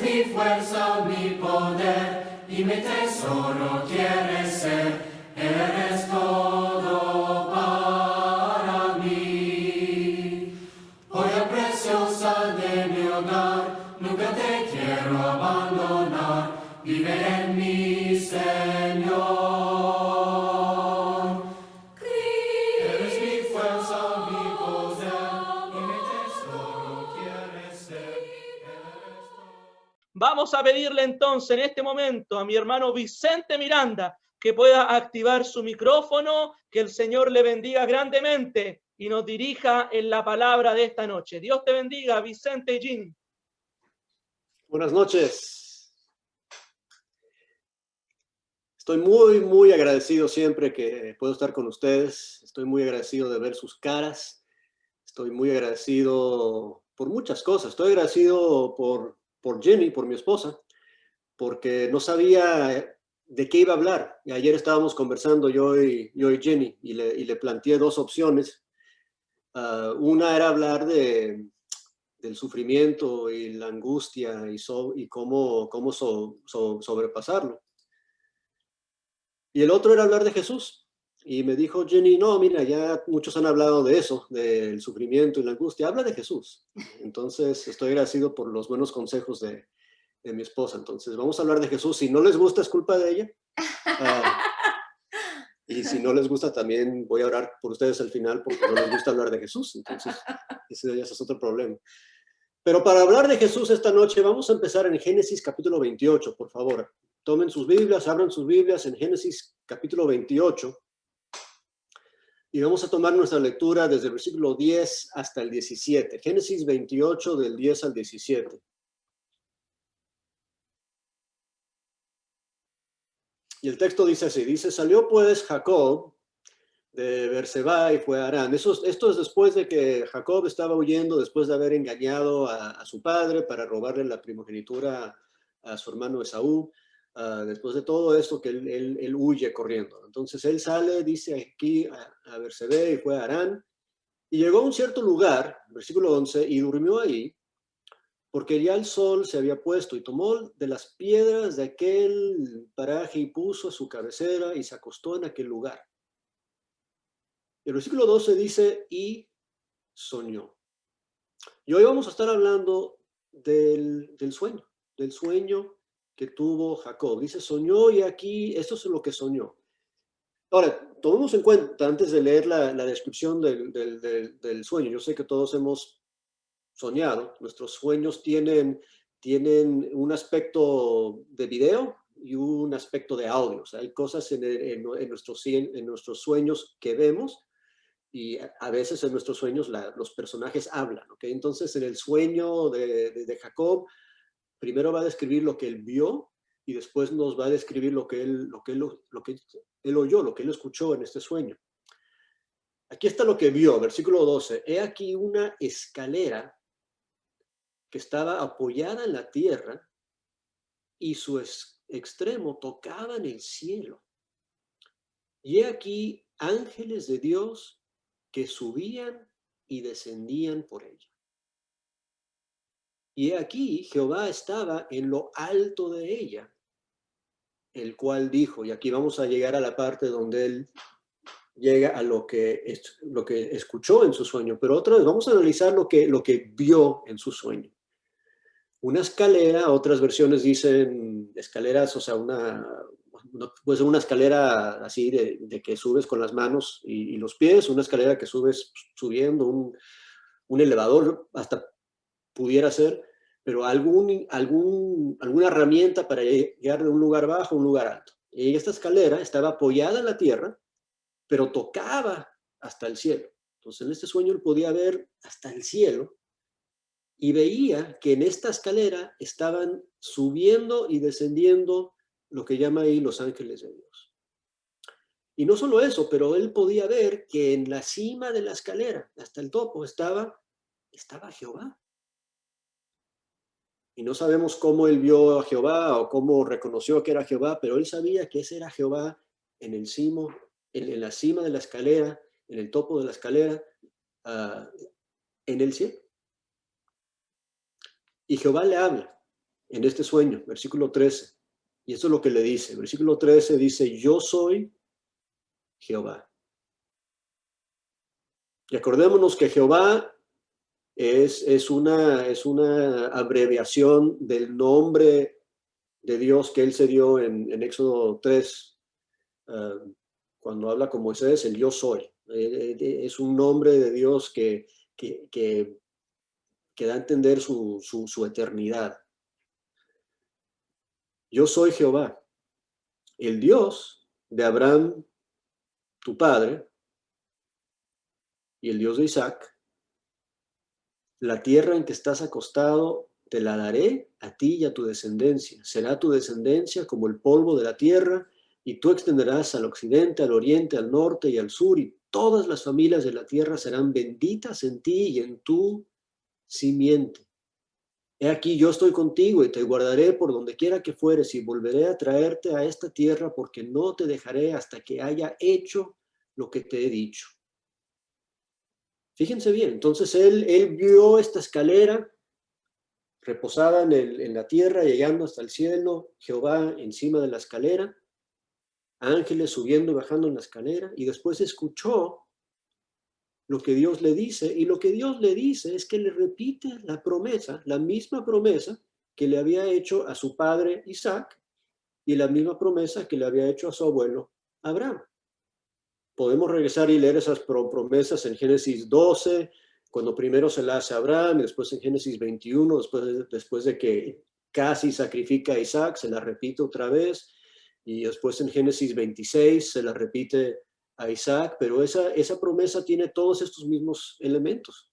mi fuerza, mi poder, y mi tesoro quieres ser. Eres todo para mí. Joya preciosa de mi hogar, nunca te quiero abandonar. Vive en mí, Señor. Eres mi fuerza, mi poder, y mi tesoro quieres ser. Vamos a pedirle entonces en este momento a mi hermano Vicente Miranda que pueda activar su micrófono, que el Señor le bendiga grandemente y nos dirija en la palabra de esta noche. Dios te bendiga, Vicente y Ginny. Buenas noches. Estoy muy agradecido siempre que puedo estar con ustedes. Estoy muy agradecido de ver sus caras. Estoy muy agradecido por muchas cosas. Estoy agradecido por Jenny, por mi esposa, porque no sabía de qué iba a hablar. Y ayer estábamos conversando yo y Jenny y le planteé dos opciones. Una era hablar del sufrimiento y la angustia y cómo sobrepasarlo. Y el otro era hablar de Jesús. Y me dijo Jenny, no, mira, ya muchos han hablado de eso, del sufrimiento y la angustia. Habla de Jesús. Entonces, estoy agradecido por los buenos consejos de mi esposa. Entonces, vamos a hablar de Jesús. Si no les gusta, es culpa de ella. Y si no les gusta, también voy a orar por ustedes al final porque no les gusta hablar de Jesús. Entonces, ese es otro problema. Pero para hablar de Jesús esta noche, vamos a empezar en Génesis capítulo 28, por favor. Tomen sus Biblias, abran sus Biblias en Génesis capítulo 28. Y vamos a tomar nuestra lectura desde el versículo 10 hasta el 17. Génesis 28, del 10 al 17. Y el texto dice así, dice, salió pues Jacob de Berseba y fue a Harán. Esto es después de que Jacob estaba huyendo, después de haber engañado a su padre para robarle la primogenitura a su hermano Esaú. Después de todo esto que él huye corriendo. Entonces él sale, dice aquí, a Berseba y fue a Harán. Y llegó a un cierto lugar, versículo 11, y durmió ahí, porque ya el sol se había puesto, y tomó de las piedras de aquel paraje y puso a su cabecera y se acostó en aquel lugar. El versículo 12 dice, y soñó. Y hoy vamos a estar hablando del sueño que tuvo Jacob. Dice, soñó y aquí, esto es lo que soñó. Ahora, tomemos en cuenta, antes de leer la descripción del sueño, yo sé que todos hemos soñado, nuestros sueños tienen un aspecto de video y un aspecto de audio. O sea, hay cosas en nuestros sueños que vemos y a veces en nuestros sueños los personajes hablan, ¿ok? Entonces, en el sueño de Jacob, primero va a describir lo que él vio y después nos va a describir lo que él oyó, lo que él escuchó en este sueño. Aquí está lo que vio, versículo 12. He aquí una escalera que estaba apoyada en la tierra y su extremo tocaba en el cielo. Y he aquí ángeles de Dios que subían y descendían por ella. Y he aquí Jehová estaba en lo alto de ella, el cual dijo, y aquí vamos a llegar a la parte donde él llega a lo que escuchó en su sueño, pero otra vez vamos a analizar lo que vio en su sueño. Una escalera, otras versiones dicen escaleras, o sea, puede ser una escalera así de que subes con las manos y los pies, una escalera que subes subiendo, un elevador hasta pudiera ser, pero alguna herramienta para llegar de un lugar bajo a un lugar alto. Y esta escalera estaba apoyada en la tierra, pero tocaba hasta el cielo. Entonces en este sueño él podía ver hasta el cielo y veía que en esta escalera estaban subiendo y descendiendo lo que llama ahí los ángeles de Dios. Y no solo eso, pero él podía ver que en la cima de la escalera, hasta el topo, estaba Jehová. Y no sabemos cómo él vio a Jehová o cómo reconoció que era Jehová, pero él sabía que ese era Jehová en la cima de la escalera, en el topo de la escalera, en el cielo. Y Jehová le habla en este sueño, versículo 13. Y eso es lo que le dice. Versículo 13 dice, yo soy Jehová. Y acordémonos que Jehová es una abreviación del nombre de Dios que él se dio en Éxodo 3, cuando habla con Moisés, el yo soy. Es un nombre de Dios que da a entender su eternidad. Yo soy Jehová, el Dios de Abraham, tu padre, y el Dios de Isaac. La tierra en que estás acostado te la daré a ti y a tu descendencia. Será tu descendencia como el polvo de la tierra, y tú extenderás al occidente, al oriente, al norte y al sur, y todas las familias de la tierra serán benditas en ti y en tu simiente. He aquí, yo estoy contigo y te guardaré por donde quiera que fueres, y volveré a traerte a esta tierra, porque no te dejaré hasta que haya hecho lo que te he dicho. Fíjense bien, entonces él vio esta escalera reposada en la tierra, llegando hasta el cielo, Jehová encima de la escalera, ángeles subiendo y bajando en la escalera, y después escuchó lo que Dios le dice, y lo que Dios le dice es que le repite la promesa, la misma promesa que le había hecho a su padre Isaac, y la misma promesa que le había hecho a su abuelo Abraham. Podemos regresar y leer esas promesas en Génesis 12, cuando primero se la hace a Abraham, y después en Génesis 21, después de que casi sacrifica a Isaac, se la repite otra vez, y después en Génesis 26 se la repite a Isaac, pero esa promesa tiene todos estos mismos elementos.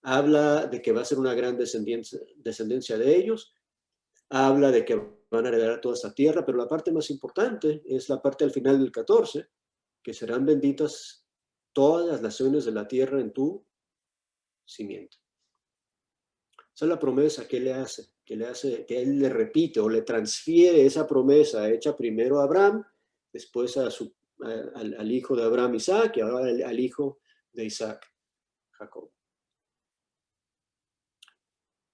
Habla de que va a ser una gran descendencia de ellos, habla de que van a heredar toda esta tierra, pero la parte más importante es la parte al final del 14, que serán benditas todas las naciones de la tierra en tu simiente. Esa es la promesa que le hace, que él le repite o le transfiere esa promesa hecha primero a Abraham, después al hijo de Abraham, Isaac, y ahora al hijo de Isaac, Jacob.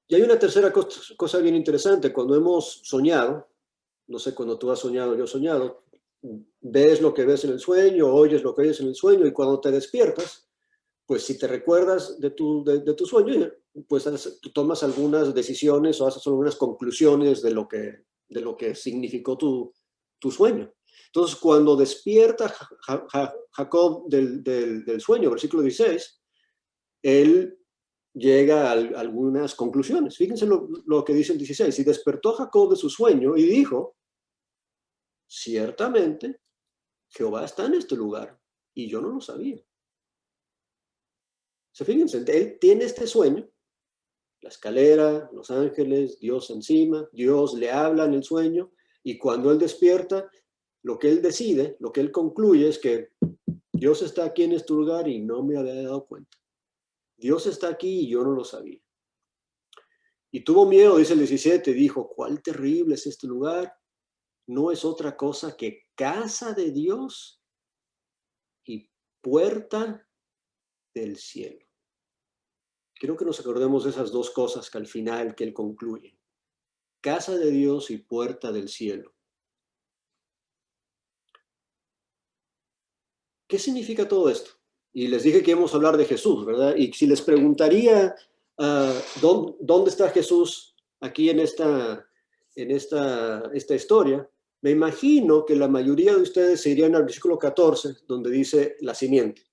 Y hay una tercera cosa bien interesante. Cuando hemos soñado, no sé, cuando tú has soñado, yo he soñado, ves lo que ves en el sueño, oyes lo que oyes en el sueño, y cuando te despiertas, pues si te recuerdas de tu sueño, pues tú tomas algunas decisiones o haces algunas conclusiones de lo que significó tu sueño. Entonces, cuando despierta Jacob del sueño, versículo 16, él llega a algunas conclusiones. Fíjense lo que dice el 16. Y despertó Jacob de su sueño y dijo, ciertamente, Jehová está en este lugar y yo no lo sabía. Fíjense, él tiene este sueño, la escalera, los ángeles, Dios encima, Dios le habla en el sueño, y cuando él despierta, lo que él decide, lo que él concluye es que Dios está aquí en este lugar y no me había dado cuenta. Dios está aquí y yo no lo sabía. Y tuvo miedo, dice el 17, dijo, ¿cuál terrible es este lugar? No es otra cosa que casa de Dios y puerta del cielo. Quiero que nos acordemos de esas dos cosas que al final que él concluye. Casa de Dios y puerta del cielo. ¿Qué significa todo esto? Y les dije que íbamos a hablar de Jesús, ¿verdad? Y si les preguntaría, ¿dónde está Jesús aquí en esta historia? Me imagino que la mayoría de ustedes se irían al versículo 14, donde dice la simiente.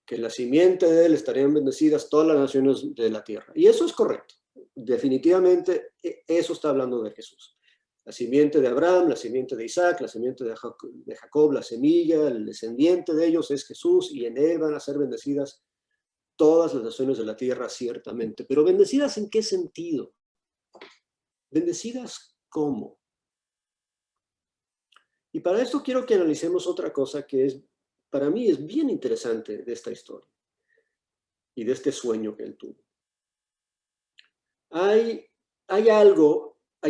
Que la simiente de él estarían bendecidas todas las naciones de la tierra. Y eso es correcto. Definitivamente eso está hablando de Jesús. La simiente de Abraham, la simiente de Isaac, la simiente de Jacob, la semilla, el descendiente de ellos es Jesús, y en él van a ser bendecidas todas las naciones de la tierra, ciertamente. Pero ¿bendecidas en qué sentido? ¿Bendecidas cómo? Y para esto quiero que analicemos otra cosa que para mí es bien interesante de esta historia y de este sueño que él tuvo. Hay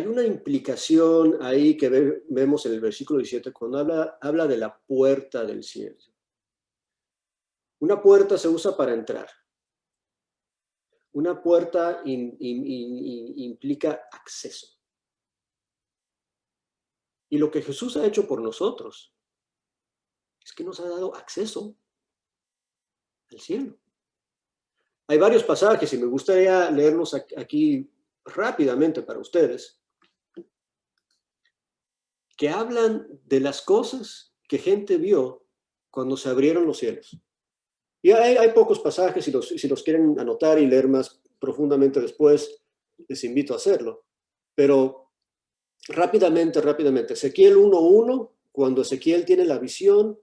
una implicación ahí que vemos en el versículo 17 cuando habla de la puerta del cielo. Una puerta se usa para entrar. Una puerta implica acceso. Y lo que Jesús ha hecho por nosotros es que nos ha dado acceso al cielo. Hay varios pasajes y me gustaría leerlos aquí rápidamente para ustedes, que hablan de las cosas que gente vio cuando se abrieron los cielos. Y hay pocos pasajes, si los quieren anotar y leer más profundamente después, les invito a hacerlo. Pero rápidamente, Ezequiel 1:1, cuando Ezequiel tiene la visión,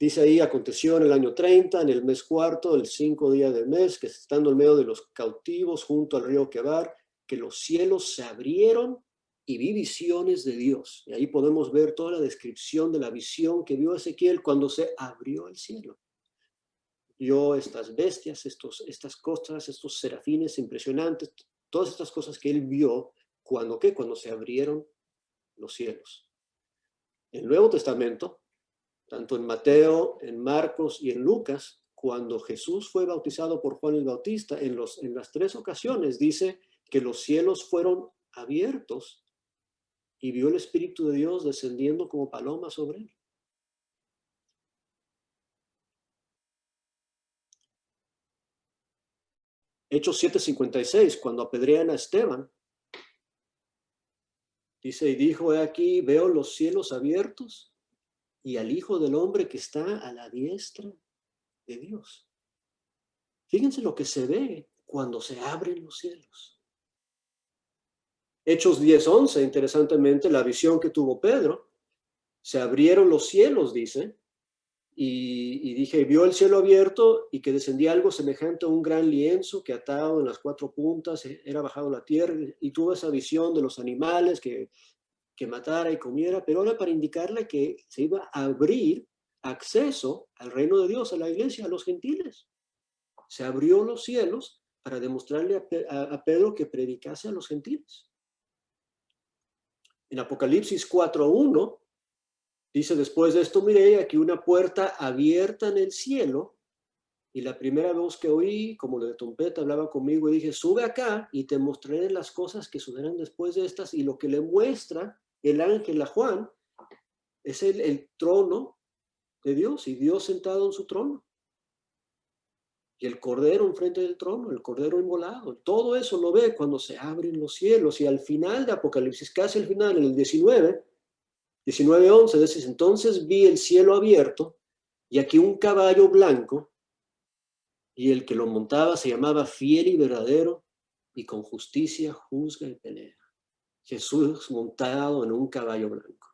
dice ahí: aconteció en el año 30, en el mes cuarto, el 5 día del mes, que estando en medio de los cautivos junto al río Quebar, que los cielos se abrieron y vi visiones de Dios. Y ahí podemos ver toda la descripción de la visión que vio Ezequiel cuando se abrió el cielo. Vio estas bestias, estas cosas, estos serafines impresionantes, todas estas cosas que él vio cuando se abrieron los cielos. En el Nuevo Testamento, tanto en Mateo, en Marcos y en Lucas, cuando Jesús fue bautizado por Juan el Bautista, en las 3 ocasiones dice que los cielos fueron abiertos y vio el Espíritu de Dios descendiendo como paloma sobre él. Hechos 7:56, cuando apedrean a Esteban, dice: y dijo, he aquí, veo los cielos abiertos y al Hijo del Hombre que está a la diestra de Dios. Fíjense lo que se ve cuando se abren los cielos. Hechos 10:11, interesantemente, la visión que tuvo Pedro, se abrieron los cielos, dice, y dije, vio el cielo abierto y que descendía algo semejante a un gran lienzo que atado en las 4 puntas era bajado a la tierra, y tuvo esa visión de los animales que matara y comiera, pero era para indicarle que se iba a abrir acceso al reino de Dios, a la iglesia, a los gentiles. Se abrió los cielos para demostrarle a Pedro que predicase a los gentiles. En Apocalipsis 4:1 dice: después de esto miré aquí una puerta abierta en el cielo, y la primera voz que oí, como de trompeta, hablaba conmigo y dije: sube acá y te mostraré las cosas que sucederán después de estas. Y lo que le muestra el ángel a Juan es el trono de Dios, y Dios sentado en su trono. Y el cordero enfrente del trono, el cordero inmolado. Todo eso lo ve cuando se abren los cielos. Y al final de Apocalipsis, casi al final, en el 19:11, dice: entonces vi el cielo abierto y aquí un caballo blanco, y el que lo montaba se llamaba Fiel y Verdadero, y con justicia juzga y pelea. Jesús montado en un caballo blanco.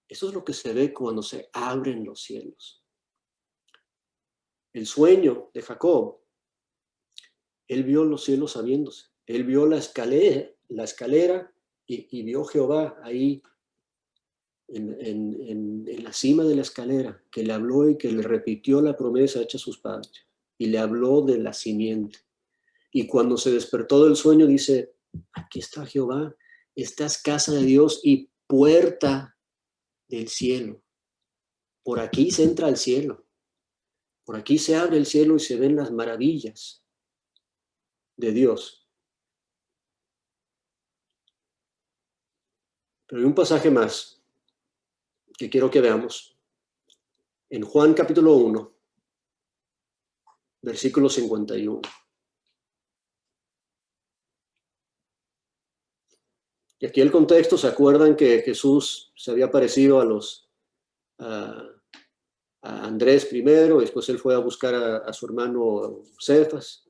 Eso es lo que se ve cuando se abren los cielos. El sueño de Jacob, él vio los cielos abriéndose, él vio la escalera y vio Jehová ahí en la cima de la escalera, que le habló y que le repitió la promesa hecha a sus padres, y le habló de la simiente. Y cuando se despertó del sueño dice: aquí está Jehová, esta es casa de Dios y puerta del cielo. Por aquí se entra al cielo, por aquí se abre el cielo y se ven las maravillas de Dios. Pero hay un pasaje más que quiero que veamos. En Juan capítulo 1, versículo 51. Y aquí el contexto, ¿se acuerdan que Jesús se había aparecido a Andrés primero, y después él fue a buscar a su hermano Cefas,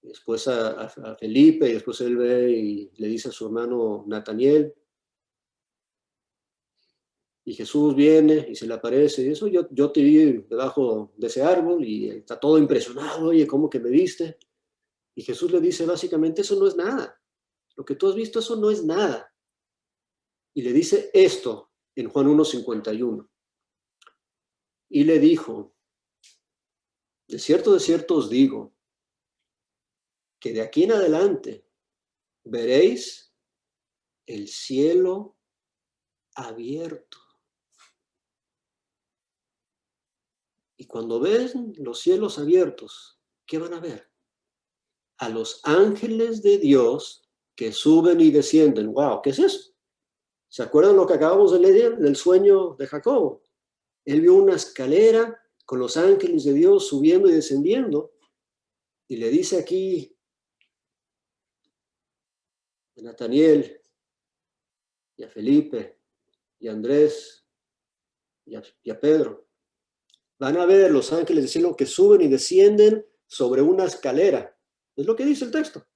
y después a Felipe, y después él ve y le dice a su hermano Nataniel, y Jesús viene y se le aparece, y eso: yo te vi debajo de ese árbol, y está todo impresionado, oye, ¿cómo que me viste? Y Jesús le dice básicamente: eso no es nada, lo que tú has visto, eso no es nada. Y le dice esto en Juan 1:51. Y le dijo: de cierto os digo, que de aquí en adelante veréis el cielo abierto. Y cuando ven los cielos abiertos, ¿qué van a ver? A los ángeles de Dios que suben y descienden. ¡Wow! ¿Qué es eso? ¿Se acuerdan lo que acabamos de leer del sueño de Jacobo? Él vio una escalera con los ángeles de Dios subiendo y descendiendo. Y le dice aquí a Nataniel y a Felipe y a Andrés y a Pedro. Van a ver los ángeles del cielo que suben y descienden sobre una escalera. Es lo que dice el texto.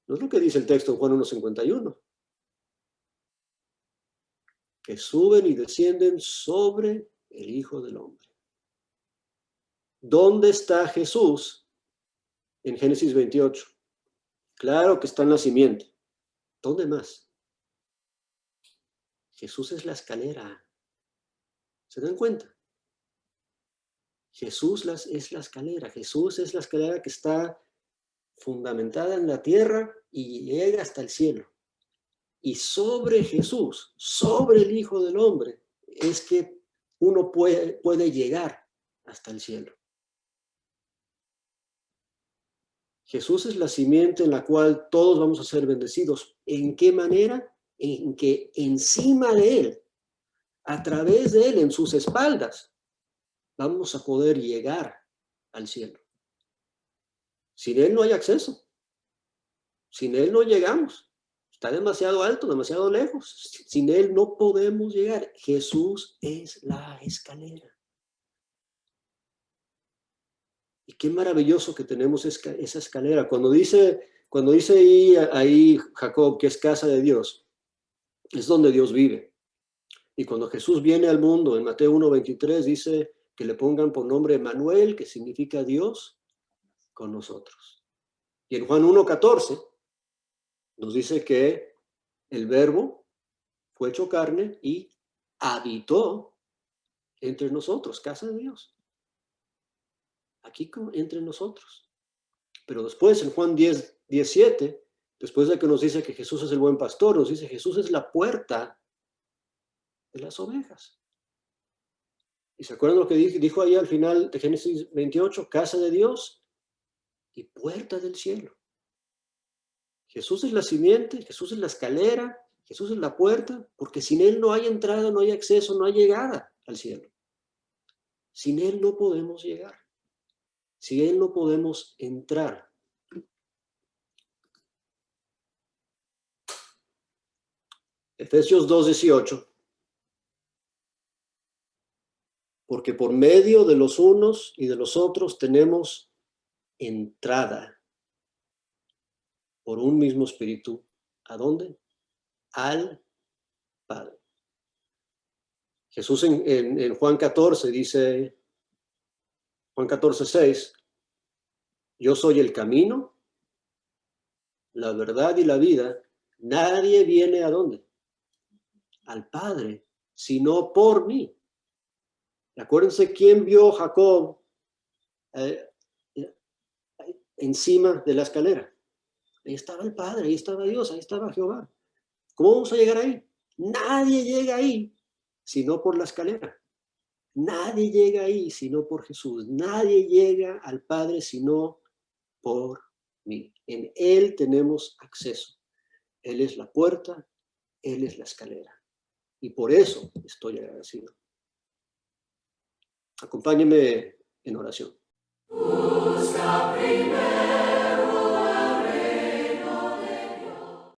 No es lo que dice el texto en Juan 1:51. Que suben y descienden sobre el Hijo del Hombre. ¿Dónde está Jesús? En Génesis 28. Claro que está en la simiente. ¿Dónde más? Jesús es la escalera. ¿Se dan cuenta? Jesús es la escalera. Jesús es la escalera que está fundamentada en la tierra y llega hasta el cielo. Y sobre Jesús, sobre el Hijo del Hombre, es que uno puede llegar hasta el cielo. Jesús es la simiente en la cual todos vamos a ser bendecidos. ¿En qué manera? En que encima de Él, a través de Él, en sus espaldas, vamos a poder llegar al cielo. Sin Él no hay acceso. Sin Él no llegamos. Está demasiado alto, demasiado lejos. Sin Él no podemos llegar. Jesús es la escalera. Y qué maravilloso que tenemos esa escalera. Cuando dice ahí Jacob que es casa de Dios, es donde Dios vive. Y cuando Jesús viene al mundo, en Mateo 1:23 dice que le pongan por nombre Emmanuel, que significa Dios con nosotros. Y en Juan 1:14 nos dice que el Verbo fue hecho carne y habitó entre nosotros, casa de Dios. Aquí entre nosotros. Pero después en Juan 10:17, después de que nos dice que Jesús es el buen pastor, nos dice Jesús es la puerta de las ovejas. ¿Y se acuerdan lo que dijo ahí al final de Génesis 28? Casa de Dios y puerta del cielo. Jesús es la simiente, Jesús es la escalera, Jesús es la puerta, porque sin Él no hay entrada, no hay acceso, no hay llegada al cielo. Sin Él no podemos llegar. Sin Él no podemos entrar. Efesios 2:18. Porque por medio de los unos y de los otros tenemos entrada por un mismo espíritu. ¿A dónde? Al Padre. Jesús en Juan 14 dice, Juan 14:6, yo soy el camino, la verdad y la vida. Nadie viene ¿a dónde? Al Padre, sino por mí. Acuérdense quién vio Jacob encima de la escalera. Ahí estaba el Padre, ahí estaba Dios, ahí estaba Jehová. ¿Cómo vamos a llegar ahí? Nadie llega ahí sino por la escalera. Nadie llega ahí sino por Jesús. Nadie llega al Padre sino por mí. En Él tenemos acceso. Él es la puerta, Él es la escalera. Y por eso estoy agradecido. Acompáñeme en oración. Busca primero